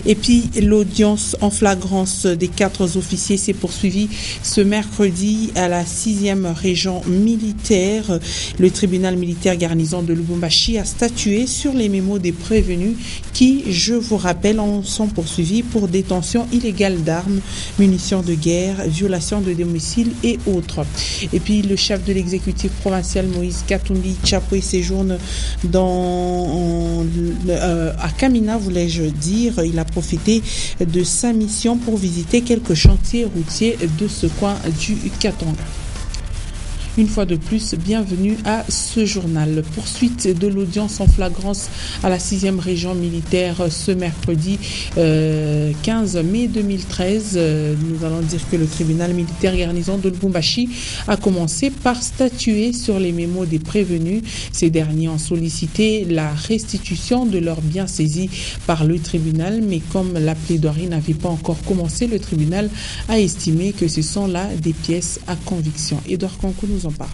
Et puis l'audience en flagrance des 4 officiers s'est poursuivie ce mercredi à la 6e région militaire. Le tribunal militaire garnison de Lubumbashi a statué sur les mémos des prévenus qui, je vous rappelle, en sont poursuivis pour détention illégale d'armes, munitions de guerre, violation de domicile et autres. Et puis le chef de l'exécutif provincial Moïse Katumbi Tchapoué séjourne à Kamina, voulais-je dire. Il a profité de sa mission pour visiter quelques chantiers routiers de ce coin du Katanga. Une fois de plus, bienvenue à ce journal. Poursuite de l'audience en flagrance à la 6e région militaire ce mercredi 15 mai 2013. Nous allons dire que le tribunal militaire garnison de Lubumbashi a commencé par statuer sur les mémos des prévenus. Ces derniers ont sollicité la restitution de leurs biens saisis par le tribunal, mais comme la plaidoirie n'avait pas encore commencé, le tribunal a estimé que ce sont là des pièces à conviction. Edouard Kankou nous en parle.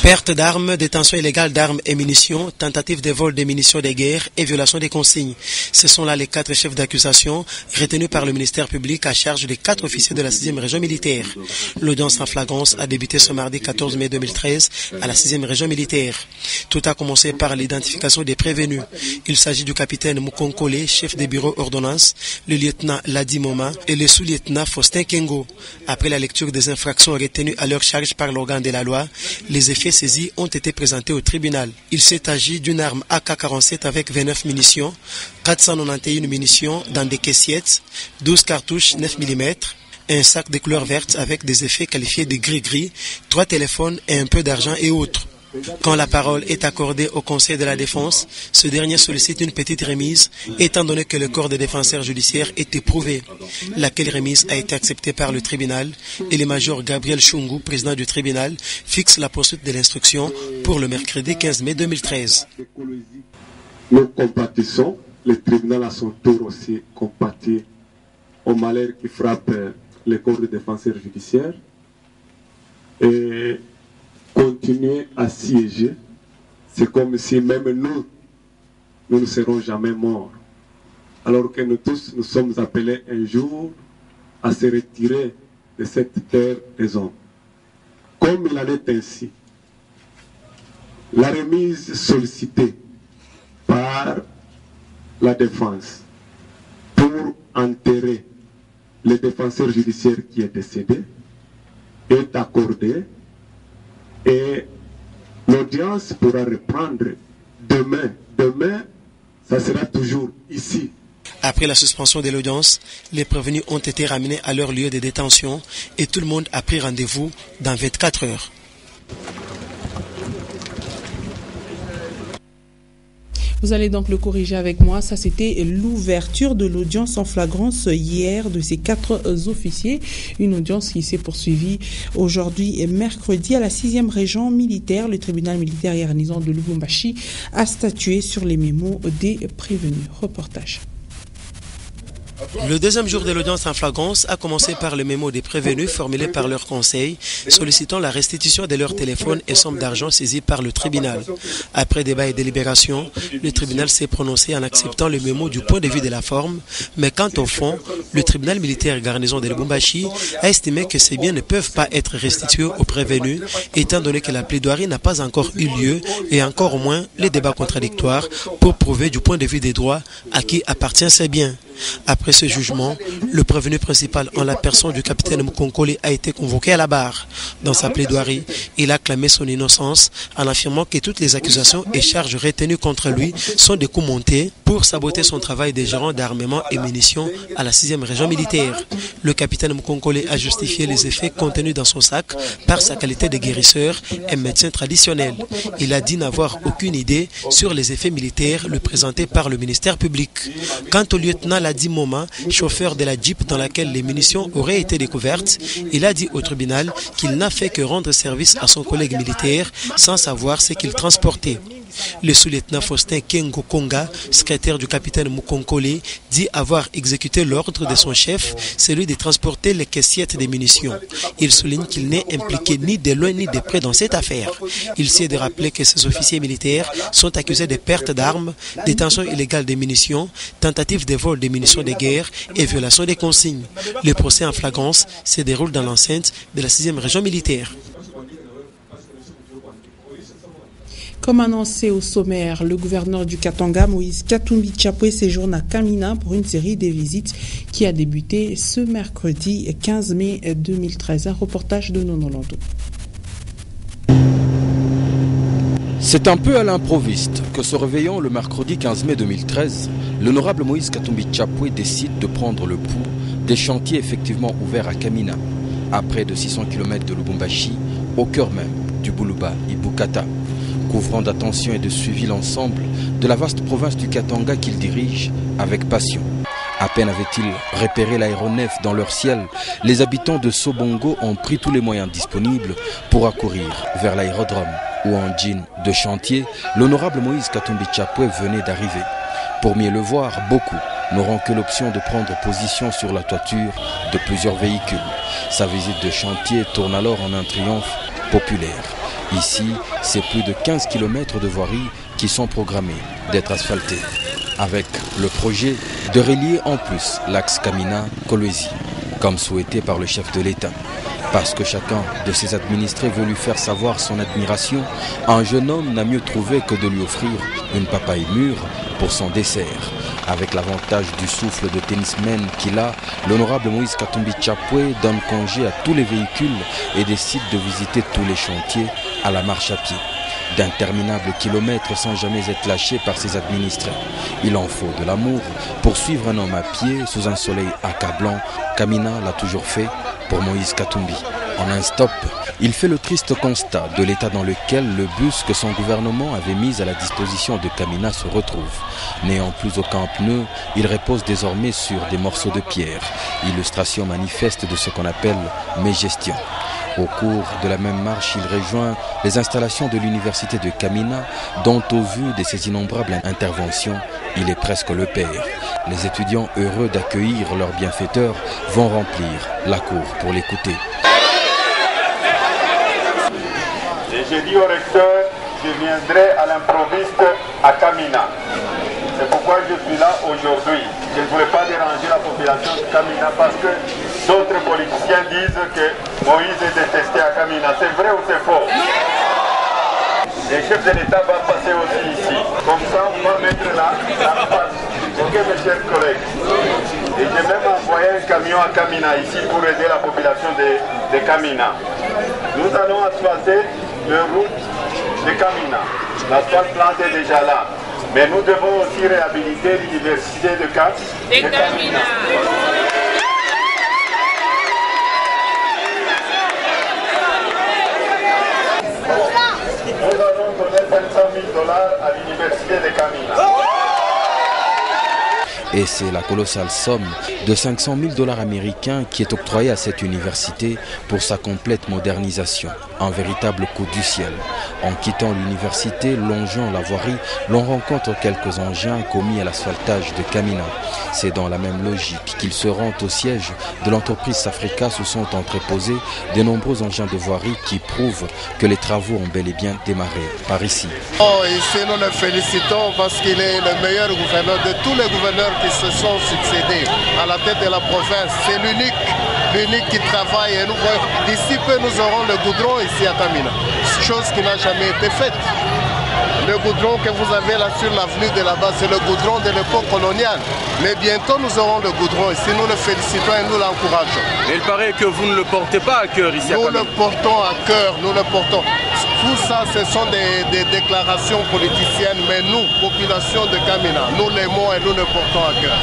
Perte d'armes, détention illégale d'armes et munitions, tentative de vol des munitions de guerre et violation des consignes. Ce sont là les 4 chefs d'accusation retenus par le ministère public à charge des 4 officiers de la 6e région militaire. L'audience en flagrance a débuté ce mardi 14 mai 2013 à la 6e région militaire. Tout a commencé par l'identification des prévenus. Il s'agit du capitaine Mukonkole, chef des bureaux ordonnance, le lieutenant Ladi Moma et le sous-lieutenant Faustin Kengo. Après la lecture des infractions retenues à leur charge par l'organe de la loi, les effets saisis ont été présentés au tribunal. Il s'est agi d'une arme AK-47 avec 29 munitions, 491 munitions dans des caissiettes, 12 cartouches 9 mm, un sac de couleur verte avec des effets qualifiés de gris-gris, 3 téléphones et un peu d'argent et autres. Quand la parole est accordée au Conseil de la Défense, ce dernier sollicite une petite remise, étant donné que le corps des défenseurs judiciaires est éprouvé, laquelle remise a été acceptée par le tribunal, et le major Gabriel Chungu, président du tribunal, fixe la poursuite de l'instruction pour le mercredi 15 mai 2013. Nous compatissons, le tribunal à son tour aussi compatit au malheur qui frappe le corps des défenseurs judiciaires, et continuer à siéger, c'est comme si même nous ne serons jamais morts. Alors que nous tous, nous sommes appelés un jour à se retirer de cette terre des hommes. Comme il en est ainsi, la remise sollicitée par la défense pour enterrer le défenseur judiciaire qui est décédé est accordée. Et l'audience pourra reprendre demain. Demain, ça sera toujours ici. Après la suspension de l'audience, les prévenus ont été ramenés à leur lieu de détention et tout le monde a pris rendez-vous dans 24 heures. Vous allez donc le corriger avec moi. Ça, c'était l'ouverture de l'audience en flagrance hier de ces 4 officiers. Une audience qui s'est poursuivie aujourd'hui et mercredi à la 6e région militaire. Le tribunal militaire garnison de Lubumbashi a statué sur les mémos des prévenus. Reportage. Le deuxième jour de l'audience en flagrance a commencé par le mémo des prévenus formulé par leur conseil, sollicitant la restitution de leurs téléphones et sommes d'argent saisis par le tribunal. Après débat et délibération, le tribunal s'est prononcé en acceptant le mémo du point de vue de la forme, mais quant au fond, le tribunal militaire garnison de Lubumbashi a estimé que ces biens ne peuvent pas être restitués aux prévenus, étant donné que la plaidoirie n'a pas encore eu lieu et encore moins les débats contradictoires pour prouver du point de vue des droits à qui appartient ces biens. Après ce jugement, le prévenu principal en la personne du capitaine Mukonkole a été convoqué à la barre. Dans sa plaidoirie, il a clamé son innocence en affirmant que toutes les accusations et charges retenues contre lui sont des coups montés pour saboter son travail de gérant d'armement et munitions à la 6e région militaire. Le capitaine Mukonkole a justifié les effets contenus dans son sac par sa qualité de guérisseur et médecin traditionnel. Il a dit n'avoir aucune idée sur les effets militaires le présentés par le ministère public. Quant au lieutenant Ladi Moma, chauffeur de la Jeep dans laquelle les munitions auraient été découvertes, il a dit au tribunal qu'il n'a fait que rendre service à son collègue militaire sans savoir ce qu'il transportait. Le sous-lieutenant Faustin Kengo Konga, secrétaire du capitaine Mukonkole, dit avoir exécuté l'ordre de son chef, celui de transporter les caissiettes des munitions. Il souligne qu'il n'est impliqué ni de loin ni de près dans cette affaire. Il s'est de rappeler que ces officiers militaires sont accusés de perte d'armes, détention illégale des munitions, tentative de vol des munitions de guerre et violation des consignes. Le procès en flagrance se déroule dans l'enceinte de la 6e région militaire. Comme annoncé au sommaire, le gouverneur du Katanga, Moïse Katumbi Tchapoué, séjourne à Kamina pour une série de visites qui a débuté ce mercredi 15 mai 2013. Un reportage de Nono Lando. C'est un peu à l'improviste que se réveillant le mercredi 15 mai 2013, l'honorable Moïse Katumbi Tchapoué décide de prendre le pouls des chantiers effectivement ouverts à Kamina, à près de 600 km de Lubumbashi, au cœur même du Buluba Ibukata, couvrant d'attention et de suivi l'ensemble de la vaste province du Katanga qu'il dirige avec passion. À peine avait-il repéré l'aéronef dans leur ciel, les habitants de Sobongo ont pris tous les moyens disponibles pour accourir vers l'aérodrome où en jean de chantier, l'honorable Moïse Katumbi Tchapoué venait d'arriver. Pour mieux le voir, beaucoup n'auront que l'option de prendre position sur la toiture de plusieurs véhicules. Sa visite de chantier tourne alors en un triomphe populaire. Ici, c'est plus de 15 km de voiries qui sont programmées d'être asphaltées, avec le projet de relier en plus l'axe Kamina-Kolwezi, comme souhaité par le chef de l'État. Parce que chacun de ses administrés veut lui faire savoir son admiration, un jeune homme n'a mieux trouvé que de lui offrir une papaye mûre pour son dessert. Avec l'avantage du souffle de tennisman qu'il a, l'honorable Moïse Katumbi Tchapoué donne congé à tous les véhicules et décide de visiter tous les chantiers à la marche à pied. D'interminables kilomètres sans jamais être lâchés par ses administrés. Il en faut de l'amour pour suivre un homme à pied sous un soleil accablant. Kamina l'a toujours fait pour Moïse Katumbi. En un stop, il fait le triste constat de l'état dans lequel le bus que son gouvernement avait mis à la disposition de Kamina se retrouve. N'ayant plus aucun pneu, il repose désormais sur des morceaux de pierre, illustration manifeste de ce qu'on appelle mégestion. Au cours de la même marche, il rejoint les installations de l'université de Kamina, dont au vu de ses innombrables interventions, il est presque le père. Les étudiants heureux d'accueillir leur bienfaiteur vont remplir la cour pour l'écouter. Et j'ai dit au recteur, je viendrai à l'improviste à Kamina. C'est pourquoi je suis là aujourd'hui. Je ne voulais pas déranger la population de Kamina parce que d'autres politiciens disent que Moïse est détesté à Kamina. C'est vrai ou c'est faux? Le chef de l'État va passer aussi ici. Comme ça, on va mettre la face. Ok, mes chers collègues. Et j'ai même envoyé un camion à Kamina ici pour aider la population de Kamina. Nous allons asphalter le route de Kamina. L'asphalte plante est déjà là. Mais nous devons aussi réhabiliter l'université de Kamina. Nous allons donner 500 000 $ à l'université de Kamina. Et c'est la colossale somme de 500 000 $ américains qui est octroyée à cette université pour sa complète modernisation. Un véritable coup du ciel. En quittant l'université, longeant la voirie, l'on rencontre quelques engins commis à l'asphaltage de Kamina. C'est dans la même logique qu'ils se rendent au siège de l'entreprise Safrica où sont entreposés de nombreux engins de voirie qui prouvent que les travaux ont bel et bien démarré par ici. Ici, nous le félicitons parce qu'il est le meilleur gouverneur de tous les gouverneurs qui se sont succédés à la tête de la province. C'est l'unique qui travaille. Et nous voyons, d'ici peu, nous aurons le goudron ici à Kamina. Chose qui n'a jamais été faite. Le goudron que vous avez là sur l'avenue de là-bas, c'est le goudron de l'époque coloniale. Mais bientôt, nous aurons le goudron ici. Nous le félicitons et nous l'encourageons. Il paraît que vous ne le portez pas à cœur ici à Kamina. Nous le portons à cœur, nous le portons. Tout ça, ce sont des déclarations politiciennes, mais nous, population de Kamina, nous l'aimons et nous le portons à cœur.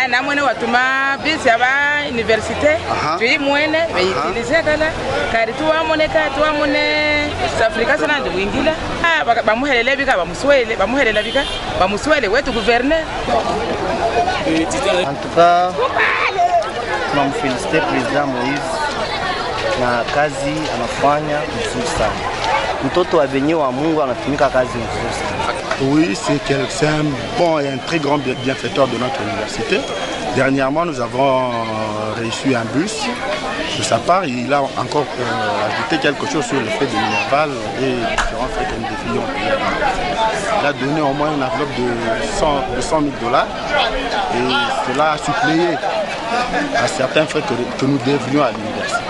Namwene watuma bisi aba université tui mwene beitilize kala kari tuwamone Safrika sana ndiwingila bamuhelele bika bamuswele wetu gouverneur. En tout cas, tunamfelicite President Moïse na kazi anafanya nzuri sana. mtoto wa benye wa Mungu anatumika kazi nzuri sana. Oui, c'est un bon et un très grand bienfaiteur de notre université. Dernièrement, nous avons reçu un bus de sa part. Il a encore ajouté quelque chose sur le fait de Minerval et différents faits que nous définions. Il a donné au moins une enveloppe de 100 000 $ et cela a suppléé à certains frais que nous devenions à l'université.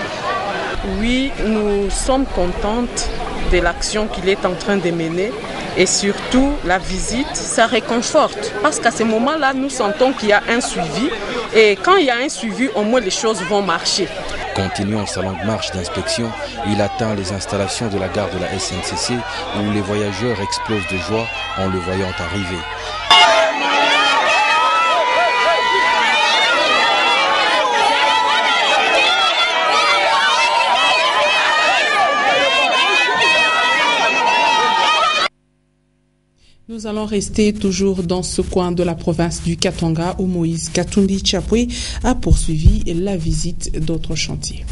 Oui, nous sommes contentes de l'action qu'il est en train de mener et surtout la visite, ça réconforte parce qu'à ce moment-là, nous sentons qu'il y a un suivi et quand il y a un suivi, au moins les choses vont marcher. Continuant sa longue marche d'inspection, il atteint les installations de la gare de la SNCC où les voyageurs explosent de joie en le voyant arriver. Nous allons rester toujours dans ce coin de la province du Katanga où Moïse Katumbi Tchapoué a poursuivi la visite d'autres chantiers.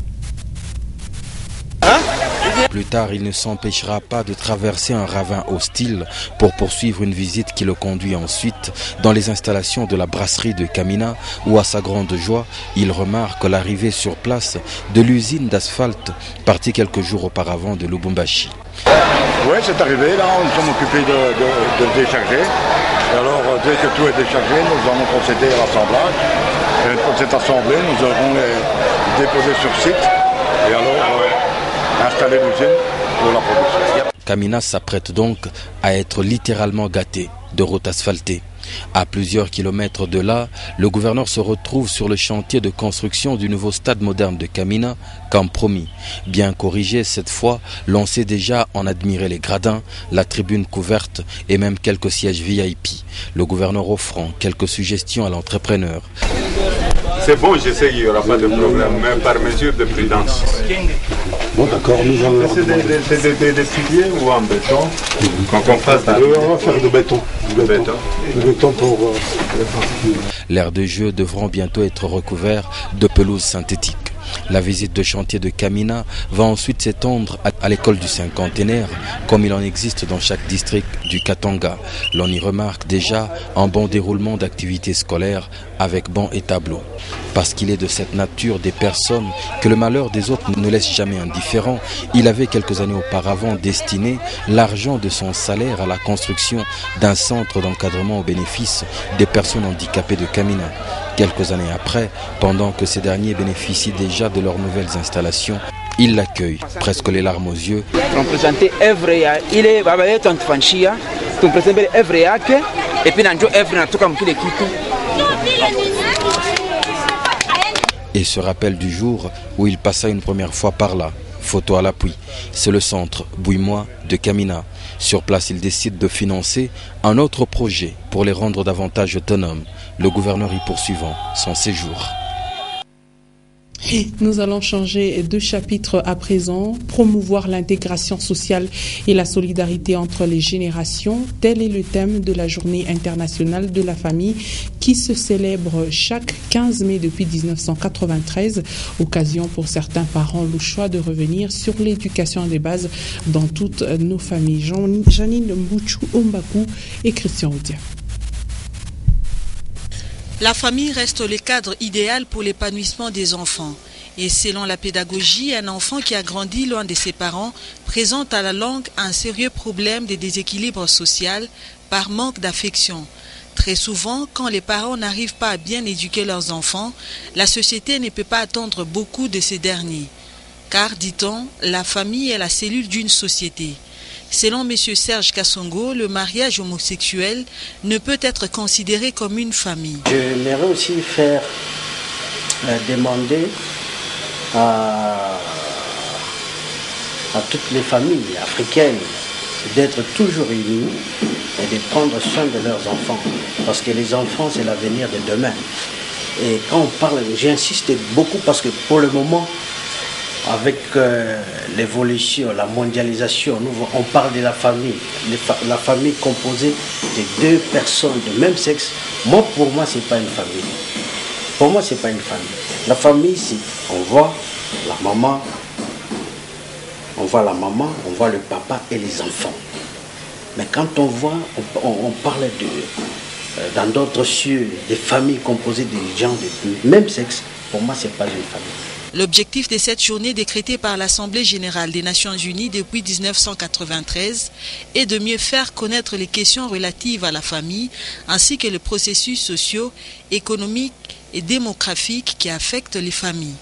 Plus tard, il ne s'empêchera pas de traverser un ravin hostile pour poursuivre une visite qui le conduit ensuite dans les installations de la brasserie de Kamina où, à sa grande joie, il remarque l'arrivée sur place de l'usine d'asphalte partie quelques jours auparavant de Lubumbashi. Oui, c'est arrivé. Là, nous sommes occupés de le décharger. Et alors, dès que tout est déchargé, nous allons procéder à l'assemblage. Et une fois que c'est assemblé, nous allons les déposer sur site. Et alors, installer l'usine pour la production. Kamina s'apprête donc à être littéralement gâté de routes asphaltées. À plusieurs kilomètres de là, le gouverneur se retrouve sur le chantier de construction du nouveau stade moderne de Kamina, comme promis. Bien corrigé cette fois, l'on sait déjà en admirer les gradins, la tribune couverte et même quelques sièges VIP. Le gouverneur offrant quelques suggestions à l'entrepreneur. C'est bon, je sais qu'il n'y aura pas de problème, mais par mesure de prudence. Bon, d'accord, nous allons... C'est des piliers ou en béton qu'on fasse on va faire de béton. Du béton pour... L'aires de jeu devront bientôt être recouverts de pelouse synthétique. La visite de chantier de Kamina va ensuite s'étendre à l'école du cinquantenaire, comme il en existe dans chaque district du Katanga. L'on y remarque déjà un bon déroulement d'activités scolaires avec bancs et tableaux. Parce qu'il est de cette nature des personnes que le malheur des autres ne laisse jamais indifférent, il avait quelques années auparavant destiné l'argent de son salaire à la construction d'un centre d'encadrement au bénéfice des personnes handicapées de Kamina. Quelques années après, pendant que ces derniers bénéficient déjà de leurs nouvelles installations, il l'accueille, presque les larmes aux yeux. Et se rappelle du jour où il passa une première fois par là. Photo à l'appui. C'est le centre Bouimois de Kamina. Sur place, il décide de financer un autre projet pour les rendre davantage autonomes. Le gouverneur y poursuivant son séjour. Nous allons changer de chapitre à présent, promouvoir l'intégration sociale et la solidarité entre les générations. Tel est le thème de la Journée internationale de la famille qui se célèbre chaque 15 mai depuis 1993. Occasion pour certains parents le choix de revenir sur l'éducation des bases dans toutes nos familles. Janine Mbouchou Ombakou et Christian Oudia. La famille reste le cadre idéal pour l'épanouissement des enfants. Et selon la pédagogie, un enfant qui a grandi loin de ses parents présente à la longue un sérieux problème de déséquilibre social par manque d'affection. Très souvent, quand les parents n'arrivent pas à bien éduquer leurs enfants, la société ne peut pas attendre beaucoup de ces derniers. Car, dit-on, la famille est la cellule d'une société. Selon M. Serge Kassongo, le mariage homosexuel ne peut être considéré comme une famille. J'aimerais aussi faire demander à toutes les familles africaines d'être toujours unies et de prendre soin de leurs enfants. Parce que les enfants, c'est l'avenir de demain. Et quand on parle, j'insiste beaucoup parce que pour le moment, avec l'évolution, la mondialisation, on parle de la famille. La famille composée de deux personnes de même sexe. Pour moi, ce n'est pas une famille. Pour moi, ce n'est pas une famille. La famille, c'est on voit la maman, on On voit la maman, on voit le papa et les enfants. Mais quand on voit, on parle dans d'autres cieux, des familles composées de gens de même sexe, pour moi, ce n'est pas une famille. L'objectif de cette journée décrétée par l'Assemblée générale des Nations unies depuis 1993 est de mieux faire connaître les questions relatives à la famille ainsi que les processus sociaux, économiques et démographiques qui affectent les familles.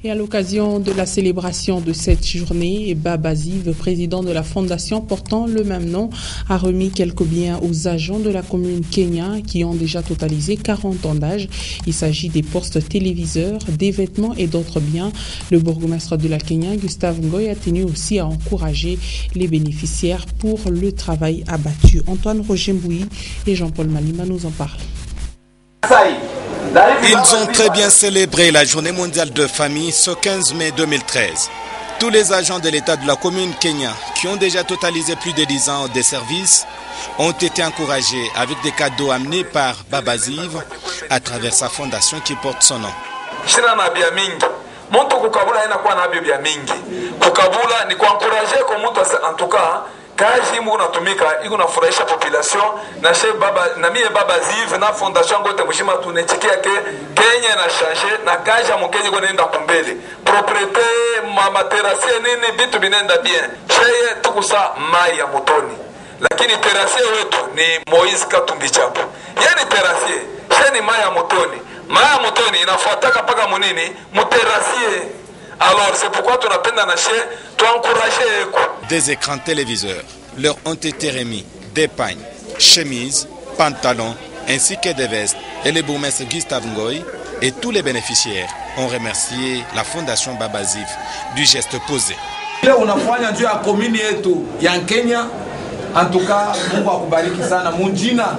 Et à l'occasion de la célébration de cette journée, Baba Ziv, président de la fondation portant le même nom, a remis quelques biens aux agents de la commune Kenya qui ont déjà totalisé 40 ans d'âge. Il s'agit des postes téléviseurs, des vêtements et d'autres biens. Le bourgmestre de la Kenya, Gustave Ngoy, a tenu aussi à encourager les bénéficiaires pour le travail abattu. Antoine Roger Mbouy et Jean-Paul Malima nous en parlent. Ils ont très bien célébré la journée mondiale de famille ce 15 mai 2013. Tous les agents de l'État de la commune Kenya qui ont déjà totalisé plus de 10 ans de service ont été encouragés avec des cadeaux amenés par Baba Ziv à travers sa fondation qui porte son nom. Kazi mungu natumika iko nafurahisha population na she baba na mie Baba Ziv na fondation ngote mshima tunechikia ke Kenya na changer na kazi ya mkenye kwenda kumbele propriété mama terrasse nini vitu binenda bien sheye tukusa mai ya motoni lakini terrasse wetu ni Moise Katumbi Chapo yani terrasse sheni mai ya motoni inafuataka paka munini muterrasse. Alors c'est pourquoi tu n'appelles nache tu encourager. Des écrans téléviseurs leur ont été remis, des pagnes, chemises, pantalons, ainsi que des vestes. Et le bourgmestre Gustave Ngoy et tous les bénéficiaires ont remercié la fondation Baba Ziv du geste posé. Unafanya juu ya komini yetu ya Kenya, en tout cas Mungu akubariki sana mujina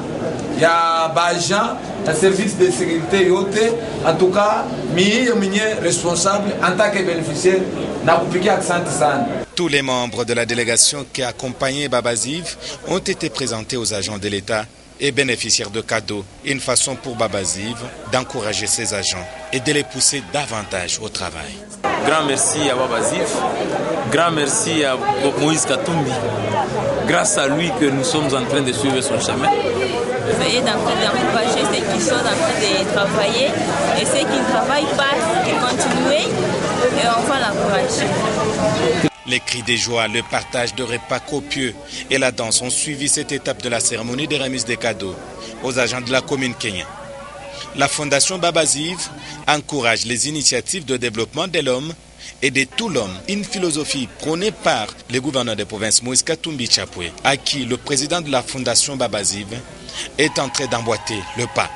ya bajan la service de sécurité yote, en tout cas miye mwenye responsable en tant que bénéficiaire na kupigia asante sana. Tous les membres de la délégation qui accompagnaient Baba Ziv ont été présentés aux agents de l'État et bénéficiaires de cadeaux. Une façon pour Baba Ziv d'encourager ses agents et de les pousser davantage au travail. Grand merci à Baba Ziv, grand merci à Moïse Katumbi. Grâce à lui que nous sommes en train de suivre son chemin. Veuillez d'encourager ceux qui sont en train de travailler et ceux qui ne travaillent pas, de continuer et on va l'encourager. Les cris de joie, le partage de repas copieux et la danse ont suivi cette étape de la cérémonie de remise des cadeaux aux agents de la commune Kenya. La fondation Baba Ziv encourage les initiatives de développement de l'homme et de tout l'homme, une philosophie prônée par le gouverneur de province Moïse Katumbi Chapwe, à qui le président de la fondation Baba Ziv est en train d'emboîter le pas.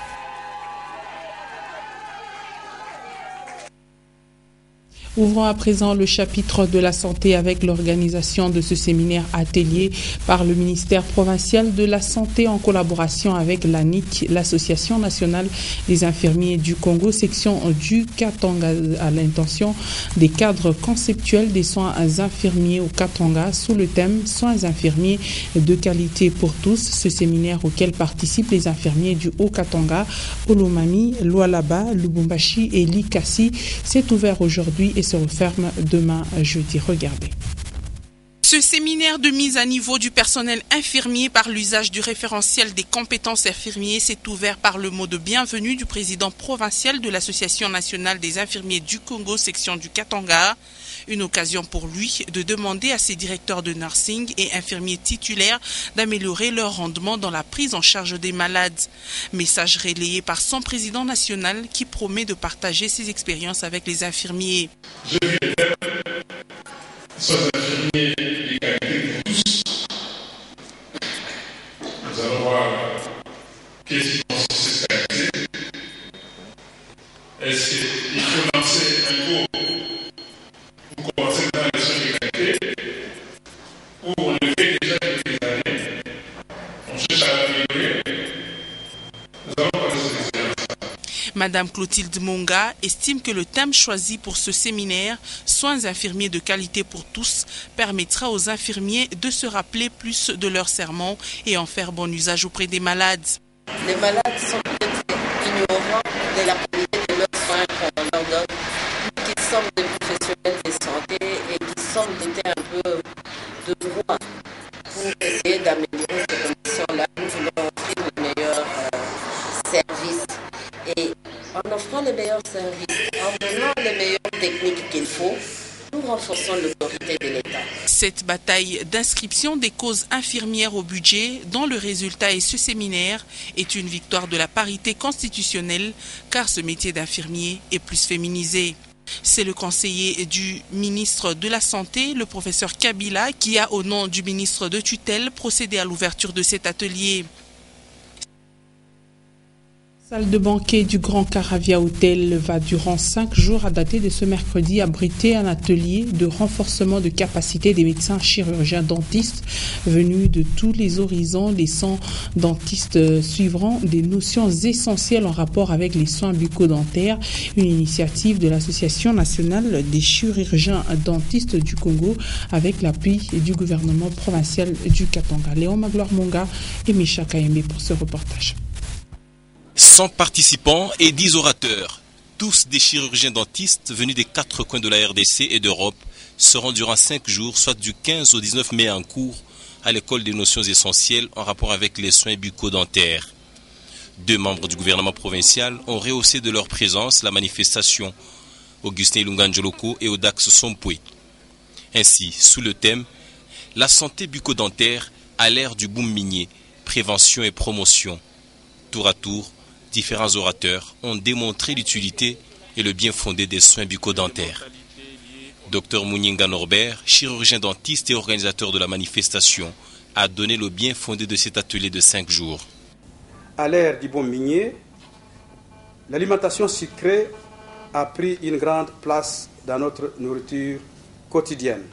Ouvrons à présent le chapitre de la santé avec l'organisation de ce séminaire atelier par le ministère provincial de la Santé en collaboration avec l'ANIC, l'Association nationale des infirmiers du Congo, section du Katanga, à l'intention des cadres conceptuels des soins infirmiers au Katanga sous le thème soins infirmiers de qualité pour tous. Ce séminaire auquel participent les infirmiers du Haut-Katanga, Olomami, Lualaba, Lubumbashi et Likasi s'est ouvert aujourd'hui et se referme demain jeudi. Regardez. Ce séminaire de mise à niveau du personnel infirmier par l'usage du référentiel des compétences infirmiers s'est ouvert par le mot de bienvenue du président provincial de l'Association nationale des infirmiers du Congo, section du Katanga. Une occasion pour lui de demander à ses directeurs de nursing et infirmiers titulaires d'améliorer leur rendement dans la prise en charge des malades. Message relayé par son président national qui promet de partager ses expériences avec les infirmiers. Soins infirmiers de qualité pour tous. Nous allons voir qu'est-ce qui consiste cette qualité. Est-ce qu'il faut lancer un cours pour commencer dans les soins de qualité ou on le fait déjà depuis des années? On cherche à améliorer. Nous allons parler de cette expérience. Madame Clotilde Monga estime que le thème choisi pour ce séminaire, soins infirmiers de qualité pour tous, permettra aux infirmiers de se rappeler plus de leur serment et en faire bon usage auprès des malades. Les malades sont peut-être ignorants de la qualité de leurs soins qu'on leur donne, qui sommes des professionnels de santé et qui sommes des Et en offrant les meilleurs services, en donnant les meilleures techniques qu'il faut, nous renforçons l'autorité de l'État. Cette bataille d'inscription des causes infirmières au budget, dont le résultat est ce séminaire, est une victoire de la parité constitutionnelle, car ce métier d'infirmier est plus féminisé. C'est le conseiller du ministre de la Santé, le professeur Kabila, qui a, au nom du ministre de tutelle, procédé à l'ouverture de cet atelier. La salle de banquet du Grand Caravia Hotel va durant 5 jours à dater de ce mercredi abriter un atelier de renforcement de capacité des médecins chirurgiens dentistes venus de tous les horizons. Les 100 dentistes suivront des notions essentielles en rapport avec les soins bucco-dentaires, une initiative de l'Association nationale des chirurgiens dentistes du Congo avec l'appui du gouvernement provincial du Katanga. Léon Magloire Monga et Micha Kayembe pour ce reportage. 100 participants et 10 orateurs, tous des chirurgiens dentistes venus des 4 coins de la RDC et d'Europe, seront durant 5 jours, soit du 15 au 19 mai en cours, à l'école des notions essentielles en rapport avec les soins bucco-dentaires. 2 membres du gouvernement provincial ont rehaussé de leur présence la manifestation, Augustin Ilunga-Njoloko et Odax Sompoué. Ainsi, sous le thème « La santé bucco-dentaire à l'ère du boom minier, prévention et promotion », tour à tour, différents orateurs ont démontré l'utilité et le bien fondé des soins bucco-dentaires. Dr Mouninga Norbert, chirurgien dentiste et organisateur de la manifestation, a donné le bien fondé de cet atelier de 5 jours. À l'ère du boom minier, l'alimentation sucrée a pris une grande place dans notre nourriture quotidienne,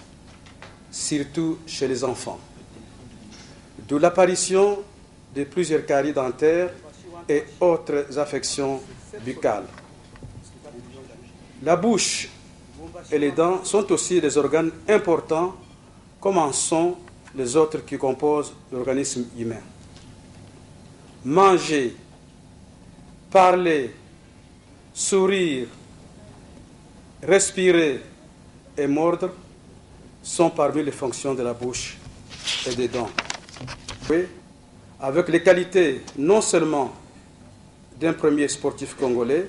surtout chez les enfants. D'où l'apparition de plusieurs caries dentaires et autres affections buccales. La bouche et les dents sont aussi des organes importants, comme en sont les autres qui composent l'organisme humain. Manger, parler, sourire, respirer et mordre sont parmi les fonctions de la bouche et des dents. Oui, avec les qualités non seulement d'un premier sportif congolais,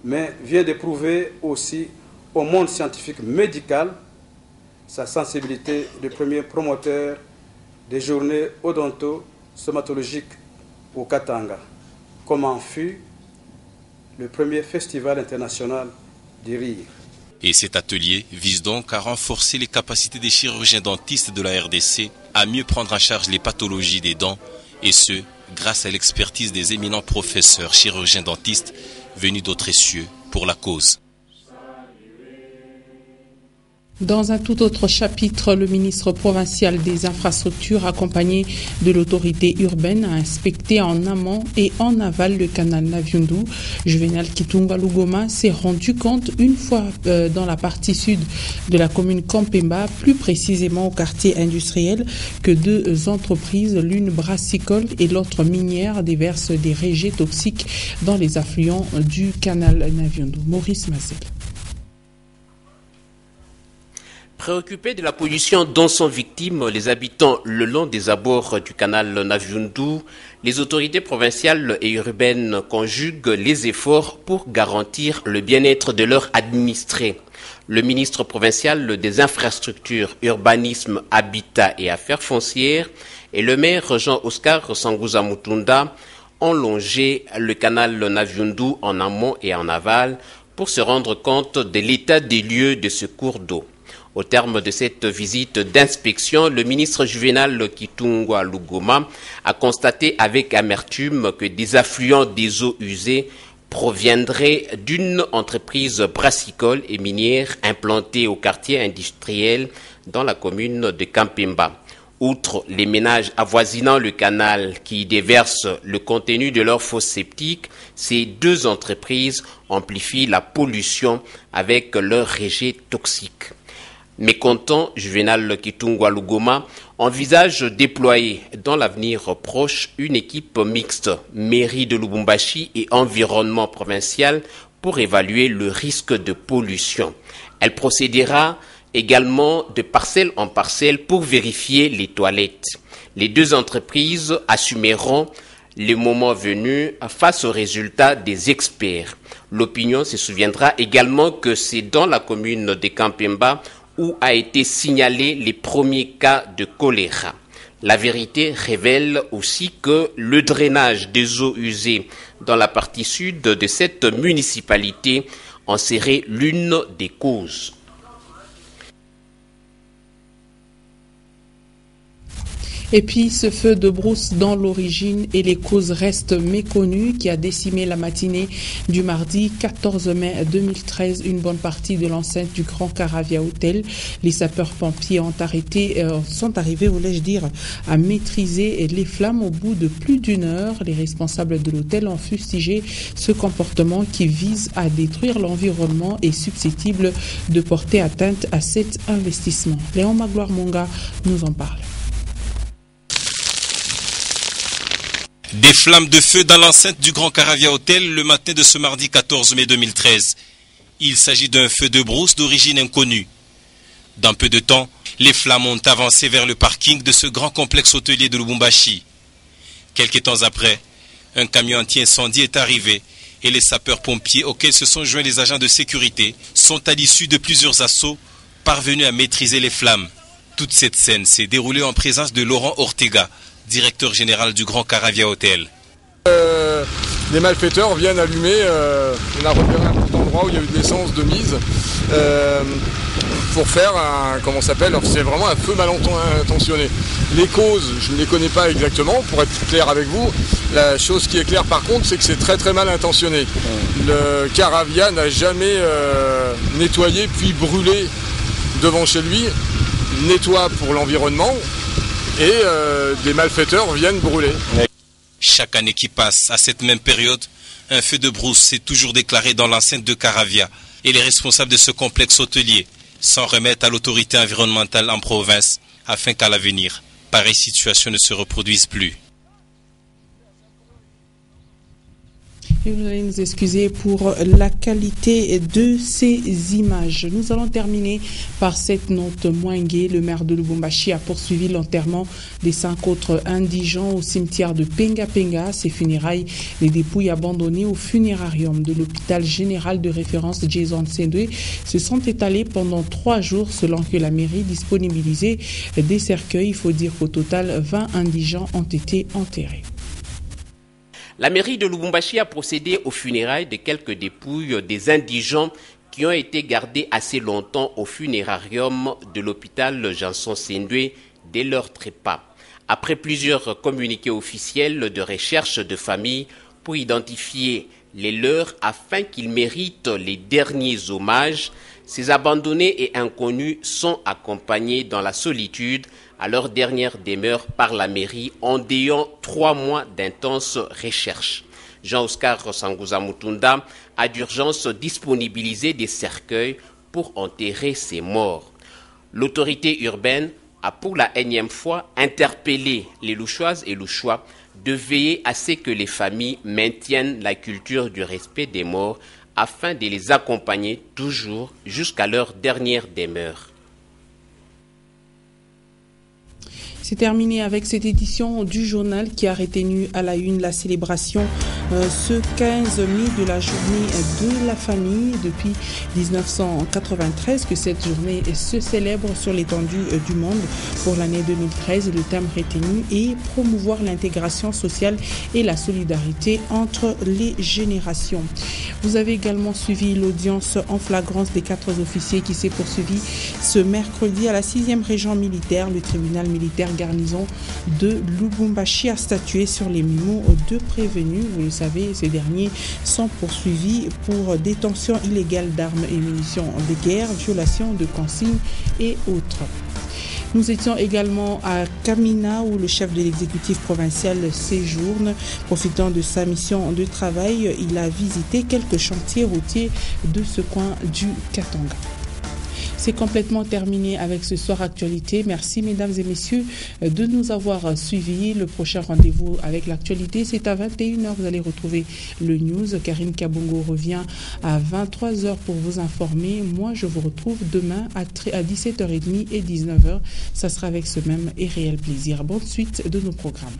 mais vient de prouver aussi au monde scientifique médical sa sensibilité de premier promoteur des journées odonto-stomatologiques au Katanga, comme en fut le premier festival international du rire. Et cet atelier vise donc à renforcer les capacités des chirurgiens dentistes de la RDC à mieux prendre en charge les pathologies des dents, et ce, grâce à l'expertise des éminents professeurs chirurgiens dentistes venus d'autres cieux pour la cause. Dans un tout autre chapitre, le ministre provincial des Infrastructures, accompagné de l'autorité urbaine, a inspecté en amont et en aval le canal Naviundu. Juvenal Kitunga Lugoma s'est rendu compte une fois dans la partie sud de la commune Kampemba, plus précisément au quartier industriel, que 2 entreprises, l'une brassicole et l'autre minière, déversent des rejets toxiques dans les affluents du canal Naviundu. Maurice Mazel. Préoccupés de la pollution dont sont victimes les habitants le long des abords du canal Naviundu, les autorités provinciales et urbaines conjuguent les efforts pour garantir le bien-être de leurs administrés. Le ministre provincial des Infrastructures, Urbanisme, Habitat et Affaires foncières et le maire Jean-Oscar Sangouza Mutunda ont longé le canal Naviundu en amont et en aval pour se rendre compte de l'état des lieux de ce cours d'eau. Au terme de cette visite d'inspection, le ministre Juvenal Kitungwa Lugoma a constaté avec amertume que des affluents des eaux usées proviendraient d'une entreprise brassicole et minière implantée au quartier industriel dans la commune de Kampemba. Outre les ménages avoisinant le canal qui déversent le contenu de leurs fosses septiques, ces 2 entreprises amplifient la pollution avec leurs rejets toxiques. Mécontent, Juvenal Kitungwa Lugoma envisage déployer dans l'avenir proche une équipe mixte mairie de Lubumbashi et environnement provincial pour évaluer le risque de pollution. Elle procédera également de parcelle en parcelle pour vérifier les toilettes. Les 2 entreprises assumeront le moment venu face aux résultats des experts. L'opinion se souviendra également que c'est dans la commune de Kampemba où a été signalé les premiers cas de choléra. La vérité révèle aussi que le drainage des eaux usées dans la partie sud de cette municipalité en serait l'une des causes. Et puis ce feu de brousse dans l'origine et les causes restent méconnues qui a décimé la matinée du mardi 14 mai 2013 une bonne partie de l'enceinte du Grand Caravia Hotel. Les sapeurs-pompiers sont arrivés, voulais-je dire, à maîtriser les flammes au bout de plus d'une heure. Les responsables de l'hôtel ont fustigé ce comportement qui vise à détruire l'environnement et susceptible de porter atteinte à cet investissement. Léon Magloire Monga nous en parle. Des flammes de feu dans l'enceinte du Grand Caravia Hotel le matin de ce mardi 14 mai 2013. Il s'agit d'un feu de brousse d'origine inconnue. Dans peu de temps, les flammes ont avancé vers le parking de ce grand complexe hôtelier de Lubumbashi. Quelques temps après, un camion anti-incendie est arrivé et les sapeurs-pompiers auxquels se sont joints les agents de sécurité sont à l'issue de plusieurs assauts parvenus à maîtriser les flammes. Toute cette scène s'est déroulée en présence de Laurent Ortega, directeur général du Grand Caravia Hotel. Les malfaiteurs viennent allumer, on a repéré un petit endroit où il y a eu de l'essence de mise pour faire c'est vraiment un feu mal intentionné. Les causes, je ne les connais pas exactement, pour être clair avec vous. La chose qui est claire par contre, c'est que c'est très très mal intentionné. Le Caravia n'a jamais nettoyé puis brûlé devant chez lui, nettoie pour l'environnement. Et des malfaiteurs viennent brûler. Chaque année qui passe, à cette même période, un feu de brousse s'est toujours déclaré dans l'enceinte de Caravia et les responsables de ce complexe hôtelier s'en remettent à l'autorité environnementale en province afin qu'à l'avenir, pareille situation ne se reproduise plus. Et vous allez nous excuser pour la qualité de ces images. Nous allons terminer par cette note moins gaie. Le maire de Lubumbashi a poursuivi l'enterrement des 5 autres indigents au cimetière de Penga Penga. Ces funérailles, les dépouilles abandonnées au funérarium de l'hôpital général de référence Jason Sendwe se sont étalées pendant 3 jours selon que la mairie disponibilisait des cercueils. Il faut dire qu'au total, 20 indigents ont été enterrés. La mairie de Lubumbashi a procédé aux funérailles de quelques dépouilles des indigents qui ont été gardés assez longtemps au funérarium de l'hôpital Jason Sendwe dès leur trépas. Après plusieurs communiqués officiels de recherche de famille pour identifier les leurs afin qu'ils méritent les derniers hommages, ces abandonnés et inconnus sont accompagnés dans la solitude à leur dernière demeure par la mairie en déant 3 mois d'intenses recherches. Jean-Oscar Sanguza Mutunda a d'urgence disponibilisé des cercueils pour enterrer ces morts. L'autorité urbaine a pour la énième fois interpellé les Louchoises et Louchois de veiller à ce que les familles maintiennent la culture du respect des morts afin de les accompagner toujours jusqu'à leur dernière demeure. C'est terminé avec cette édition du journal qui a retenu à la une la célébration ce 15 mai de la journée de la famille. Depuis 1993 que cette journée se célèbre sur l'étendue du monde. Pour l'année 2013, le thème retenu est promouvoir l'intégration sociale et la solidarité entre les générations. Vous avez également suivi l'audience en flagrance des 4 officiers qui s'est poursuivie ce mercredi à la 6e région militaire. Le tribunal militaire garnison de Lubumbashi a statué sur les mémos de prévenus. Vous le savez, ces derniers sont poursuivis pour détention illégale d'armes et munitions de guerre, violation de consignes et autres. Nous étions également à Kamina où le chef de l'exécutif provincial séjourne. Profitant de sa mission de travail, il a visité quelques chantiers routiers de ce coin du Katanga. C'est complètement terminé avec ce soir actualité. Merci mesdames et messieurs de nous avoir suivis. Le prochain rendez-vous avec l'actualité, c'est à 21h. Vous allez retrouver le news. Karine Kabongo revient à 23h pour vous informer. Moi, je vous retrouve demain à 17h30 et 19h. Ça sera avec ce même et réel plaisir. Bonne suite de nos programmes.